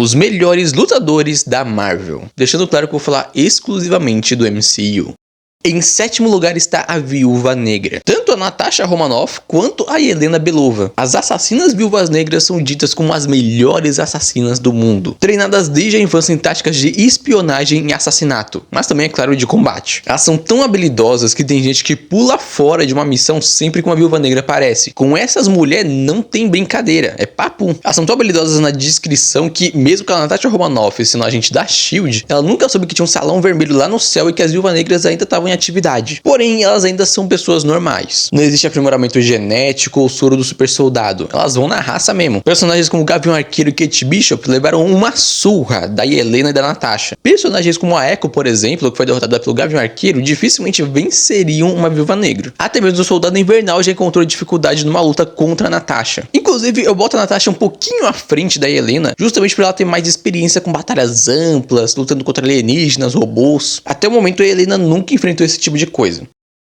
os melhores lutadores da Marvel. Deixando claro que eu vou falar exclusivamente do MCU. Em sétimo lugar está a Viúva Negra. Tanto a Natasha Romanoff quanto a Yelena Belova. As assassinas viúvas negras são ditas como as melhores assassinas do mundo. Treinadas desde a infância em táticas de espionagem e assassinato, mas também, é claro, de combate. Elas são tão habilidosas que tem gente que pula fora de uma missão sempre que uma Viúva Negra aparece. Com essas mulheres não tem brincadeira, é papo. Elas são tão habilidosas na descrição que, mesmo com a Natasha Romanoff sendo agente da SHIELD, ela nunca soube que tinha um salão vermelho lá no céu e que as Viúvas Negras ainda estavam em atividade. Porém, elas ainda são pessoas normais. Não existe aprimoramento genético ou soro do super soldado. Elas vão na raça mesmo. Personagens como Gavião Arqueiro e Kate Bishop levaram uma surra da Yelena e da Natasha. Personagens como a Echo, por exemplo, que foi derrotada pelo Gavião Arqueiro, dificilmente venceriam uma Viúva Negra. Até mesmo o Soldado Invernal já encontrou dificuldade numa luta contra a Natasha. Inclusive, eu boto a Natasha um pouquinho à frente da Yelena, justamente por ela ter mais experiência com batalhas amplas, lutando contra alienígenas, robôs. Até o momento, a Yelena nunca enfrentou esse tipo de coisa.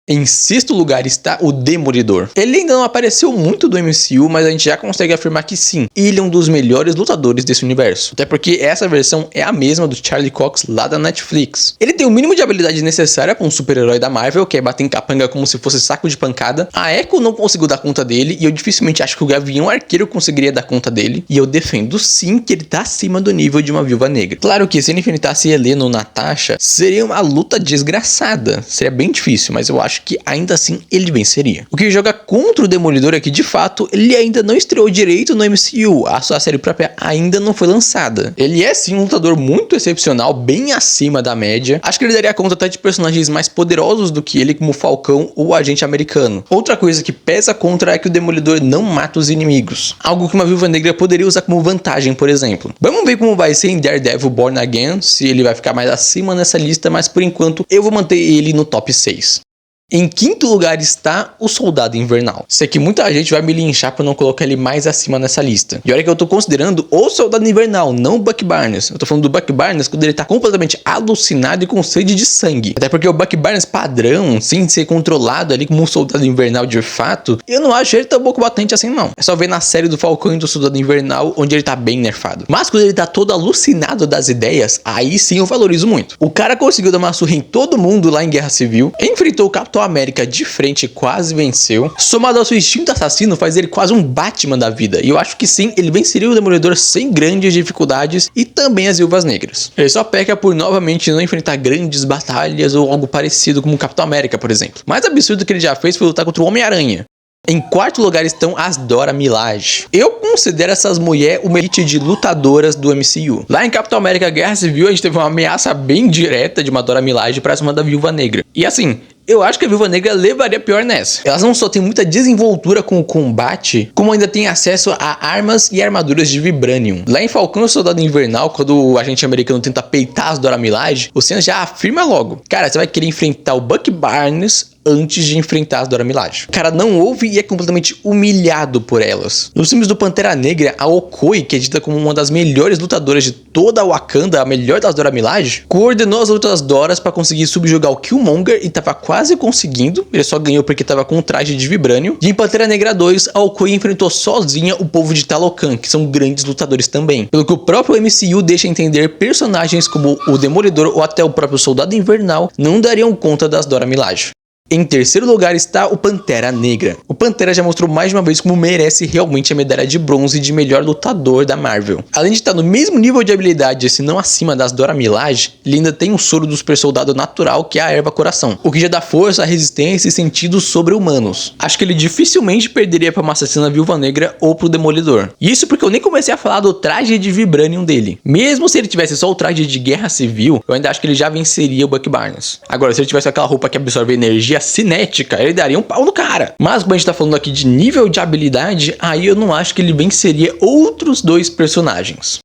Em sexto lugar está o Demolidor. Ele ainda não apareceu muito do MCU, mas a gente já consegue afirmar que sim, ele é um dos melhores lutadores desse universo. Até porque essa versão é a mesma do Charlie Cox lá da Netflix. Ele tem o mínimo de habilidade necessária para um super-herói da Marvel, que é bater em capanga como se fosse saco de pancada. A Echo não conseguiu dar conta dele, e eu dificilmente acho que o Gavião Arqueiro conseguiria dar conta dele. E eu defendo sim que ele tá acima do nível de uma Viúva Negra. Claro que se ele enfrentasse Helena ou Natasha, seria uma luta desgraçada. Seria bem difícil, mas eu acho que ainda assim ele venceria. O que joga contra o Demolidor é que, de fato, ele ainda não estreou direito no MCU, a sua série própria ainda não foi lançada. Ele é sim um lutador muito excepcional, bem acima da média. Acho que ele daria conta até de personagens mais poderosos do que ele, como o Falcão ou o Agente Americano. Outra coisa que pesa contra é que o Demolidor não mata os inimigos, algo que uma Viúva Negra poderia usar como vantagem, por exemplo. Vamos ver como vai ser em Daredevil Born Again, se ele vai ficar mais acima nessa lista, mas por enquanto eu vou manter ele no top 6. Em quinto lugar está o Soldado Invernal. Sei que muita gente vai me linchar por não colocar ele mais acima nessa lista. E olha que eu tô considerando o Soldado Invernal, não o Bucky Barnes. Eu tô falando do Bucky Barnes quando ele tá completamente alucinado e com sede de sangue. Até porque o Bucky Barnes padrão, sem ser controlado ali como um Soldado Invernal de fato, eu não acho ele tão pouco batente assim não. É só ver na série do Falcão e do Soldado Invernal, onde ele tá bem nerfado. Mas quando ele tá todo alucinado das ideias, aí sim eu valorizo muito. O cara conseguiu dar uma surra em todo mundo lá em Guerra Civil, enfrentou o Capitão América de frente e quase venceu. Somado ao seu instinto assassino, faz ele quase um Batman da vida. E eu acho que sim, ele venceria o Demolidor sem grandes dificuldades e também as Viúvas Negras. Ele só peca por novamente não enfrentar grandes batalhas ou algo parecido como o Capitão América, por exemplo. O mais absurdo que ele já fez foi lutar contra o Homem-Aranha. Em quarto lugar estão as Dora Milaje. Eu considero essas mulheres uma elite de lutadoras do MCU. Lá em Capitão América Guerra Civil, a gente teve uma ameaça bem direta de uma Dora Milaje pra cima da Viúva Negra. E assim, eu acho que a Viúva Negra levaria pior nessa. Elas não só têm muita desenvoltura com o combate, como ainda têm acesso a armas e armaduras de Vibranium. Lá em Falcão e o Soldado Invernal, quando o agente americano tenta peitar as Dora Milaje, o Senna já afirma logo: cara, você vai querer enfrentar o Bucky Barnes antes de enfrentar as Dora Milaje. O cara não ouve e é completamente humilhado por elas. Nos filmes do Pantera Negra, a Okoye, que é dita como uma das melhores lutadoras de toda a Wakanda, a melhor das Dora Milaje, coordenou as lutas Doras para conseguir subjugar o Killmonger e tava quase conseguindo. Ele só ganhou porque tava com um traje de Vibranium. E em Pantera Negra 2, a Okoye enfrentou sozinha o povo de Talocan, que são grandes lutadores também. Pelo que o próprio MCU deixa entender, personagens como o Demolidor ou até o próprio Soldado Invernal não dariam conta das Dora Milaje. Em terceiro lugar está o Pantera Negra. O Pantera já mostrou mais de uma vez como merece realmente a medalha de bronze de melhor lutador da Marvel. Além de estar no mesmo nível de habilidade, se não acima das Dora Milaje, ele ainda tem um soro do super soldado natural, que é a erva coração, o que já dá força, resistência e sentidos sobre-humanos. Acho que ele dificilmente perderia para uma assassina Viúva Negra ou pro Demolidor. Isso porque eu nem comecei a falar do traje de Vibranium dele. Mesmo se ele tivesse só o traje de Guerra Civil, eu ainda acho que ele já venceria o Bucky Barnes. Agora, se ele tivesse aquela roupa que absorve energia cinética, ele daria um pau no cara. Mas como a gente tá falando aqui de nível de habilidade, aí eu não acho que ele venceria outros dois personagens.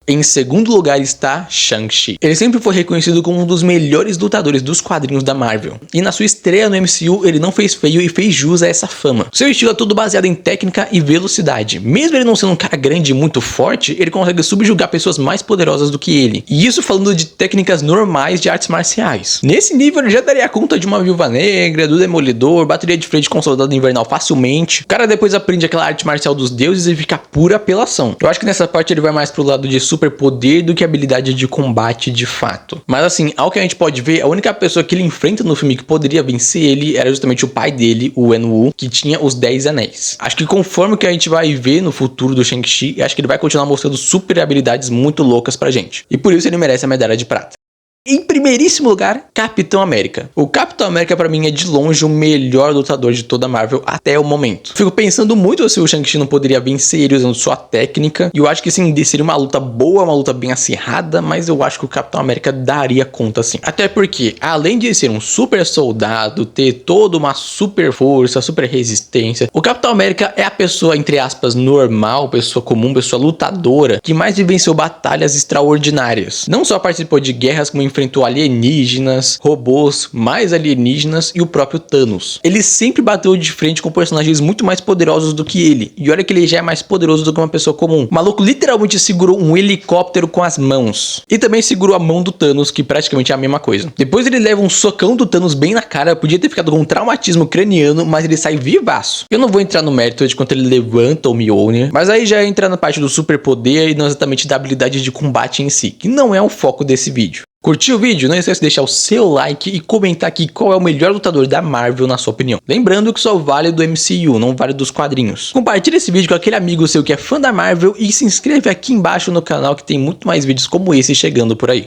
Em segundo lugar está Shang-Chi. Ele sempre foi reconhecido como um dos melhores lutadores dos quadrinhos da Marvel. E na sua estreia no MCU, ele não fez feio e fez jus a essa fama. Seu estilo é todo baseado em técnica e velocidade. Mesmo ele não sendo um cara grande e muito forte, ele consegue subjugar pessoas mais poderosas do que ele. E isso falando de técnicas normais de artes marciais. Nesse nível, ele já daria conta de uma Viúva Negra, do Demolidor, bateria de frente com o Soldado Invernal facilmente. O cara depois aprende aquela arte marcial dos deuses e fica pura apelação. Eu acho que nessa parte ele vai mais pro lado de superpoder do que habilidade de combate de fato. Mas assim, ao que a gente pode ver, a única pessoa que ele enfrenta no filme que poderia vencer ele era justamente o pai dele, o Wenwu, que tinha os 10 anéis. Acho que conforme que a gente vai ver no futuro do Shang-Chi, acho que ele vai continuar mostrando super habilidades muito loucas pra gente. E por isso ele merece a medalha de prata. Em primeiríssimo lugar, Capitão América. O Capitão América pra mim é de longe o melhor lutador de toda a Marvel até o momento. Fico pensando muito se o Shang-Chi não poderia vencer ele usando sua técnica. E eu acho que sim, seria uma luta boa, uma luta bem acirrada, mas eu acho que o Capitão América daria conta sim. Até porque, além de ser um super soldado, ter toda uma super força, super resistência, o Capitão América é a pessoa, entre aspas, normal, pessoa comum, pessoa lutadora, que mais vivenciou batalhas extraordinárias. Não só participou de guerras, como enfrentou alienígenas, robôs, mais alienígenas e o próprio Thanos. Ele sempre bateu de frente com personagens muito mais poderosos do que ele. E olha que ele já é mais poderoso do que uma pessoa comum. O maluco literalmente segurou um helicóptero com as mãos. E também segurou a mão do Thanos, que praticamente é a mesma coisa. Depois ele leva um socão do Thanos bem na cara, podia ter ficado com um traumatismo craniano, mas ele sai vivaço. Eu não vou entrar no mérito de quanto ele levanta o Mjolnir, mas aí já entra na parte do superpoder e não exatamente da habilidade de combate em si, que não é o foco desse vídeo. Curtiu o vídeo? Não esqueça de deixar o seu like e comentar aqui qual é o melhor lutador da Marvel na sua opinião. Lembrando que só vale do MCU, não vale dos quadrinhos. Compartilhe esse vídeo com aquele amigo seu que é fã da Marvel e se inscreve aqui embaixo no canal que tem muito mais vídeos como esse chegando por aí.